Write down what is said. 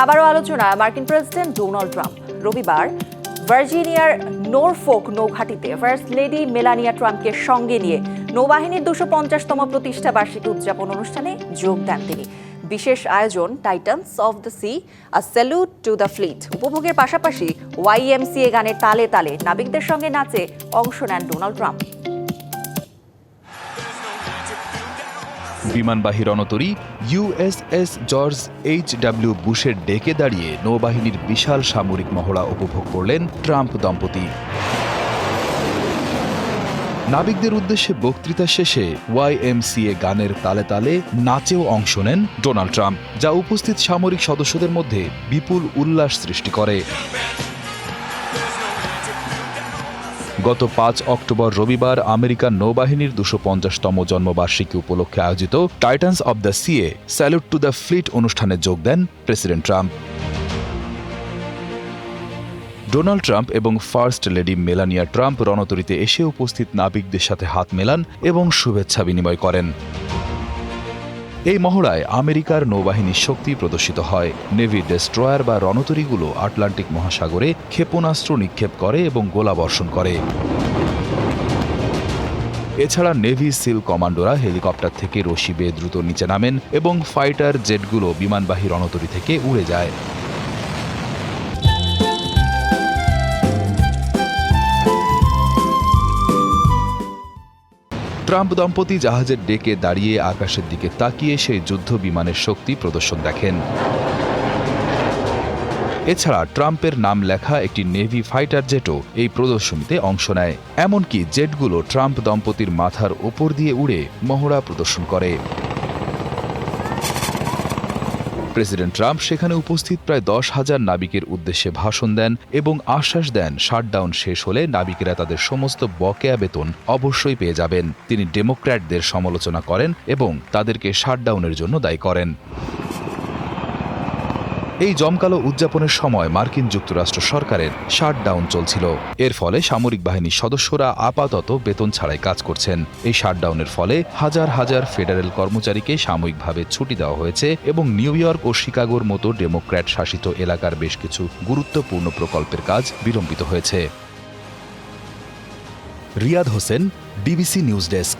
আবারও আলোচনা মার্কিন প্রেসিডেন্ট ডোনাল্ড ট্রাম্প। রবিবার ভার্জিনিয়ার নরফোক নৌঘাঁটিতে ফার্স্ট লেডি মেলানিয়া ট্রাম্পকে সঙ্গে নিয়ে নৌবাহিনীর 250তম প্রতিষ্ঠা বার্ষিকী উদযাপন অনুষ্ঠানে যোগ দেন তিনি। বিশেষ আয়োজন Titans of the sea, a salute to the fleet উপভোগের পাশাপাশি YMCA গানের তালে তালে নাবিকদের সঙ্গে নাচে অংশ নেন ডোনাল্ড ট্রাম্প। বিমানবাহী রণতরী USS জর্জ H.W. বুশের ডেকে দাঁড়িয়ে নৌবাহিনীর বিশাল সামরিক মহড়া উপভোগ করলেন ট্রাম্প দম্পতি। নাবিকদের উদ্দেশ্যে বক্তৃতা শেষে YMCA গানের তালে তালে নাচেও অংশ নেন ডোনাল্ড ট্রাম্প, যা উপস্থিত সামরিক সদস্যদের মধ্যে বিপুল উল্লাস সৃষ্টি করে। গত 5 অক্টোবর রবিবার আমেরিকান নৌবাহিনীর 250তম জন্মবার্ষিকী উপলক্ষে আয়োজিত টাইটান্স অব দ্য সিয়ে স্যালুট টু দ্য ফ্লিট অনুষ্ঠানে যোগ দেন প্রেসিডেন্ট ট্রাম্প। ডোনাল্ড ট্রাম্প এবং ফার্স্ট লেডি মেলানিয়া ট্রাম্প রণতরীতে এসে উপস্থিত নাবিকদের সাথে হাত মেলান এবং শুভেচ্ছা বিনিময় করেন। এই মহড়ায় আমেরিকার নৌবাহিনীর শক্তি প্রদর্শিত হয়। নেভি ডেস্ট্রয়ার বা রণতরীগুলো আটলান্টিক মহাসাগরে ক্ষেপণাস্ত্র নিক্ষেপ করে এবং গোলাবর্ষণ করে। এছাড়া নেভি সিল কমান্ডোরা হেলিকপ্টার থেকে রশি বেয়ে দ্রুত নিচে নামেন এবং ফাইটার জেটগুলো বিমানবাহী রণতরী থেকে উড়ে যায়। ট্রাম্প দম্পতি জাহাজের ডেকে দাঁড়িয়ে আকাশের দিকে তাকিয়ে সেই যুদ্ধ বিমানের শক্তি প্রদর্শন দেখেন। এছাড়া ট্রাম্পের নাম লেখা একটি নেভি ফাইটার জেটও এই প্রদর্শনীতে অংশ নেয়। এমনকি জেটগুলো ট্রাম্প দম্পতির মাথার ওপর দিয়ে উড়ে মহড়া প্রদর্শন করে। প্রেসিডেন্ট ট্রাম্প সেখানে উপস্থিত প্রায় 10,000 নাবিকের উদ্দেশ্যে ভাষণ দেন এবং আশ্বাস দেন শাটডাউন শেষ হলে নাবিকেরা তাদের সমস্ত বকেয়া বেতন অবশ্যই পেয়ে যাবেন। তিনি ডেমোক্র্যাটদের সমালোচনা করেন এবং তাদেরকে শাটডাউনের জন্য দায়ী করেন। এই জমকালো উদযাপনের সময় মার্কিন যুক্তরাষ্ট্র সরকারের শাটডাউন চলছিল। এর ফলে সামরিক বাহিনীর সদস্যরা আপাতত বেতন ছাড়াই কাজ করছেন। এই শাটডাউনের ফলে হাজার হাজার ফেডারেল কর্মচারীকে সাময়িকভাবে ছুটি দেওয়া হয়েছে এবং নিউ ইয়র্ক ও শিকাগোর মতো ডেমোক্র্যাট শাসিত এলাকার বেশ কিছু গুরুত্বপূর্ণ প্রকল্পের কাজ বিলম্বিত হয়েছে। Riyad Hossain, DBC news desk.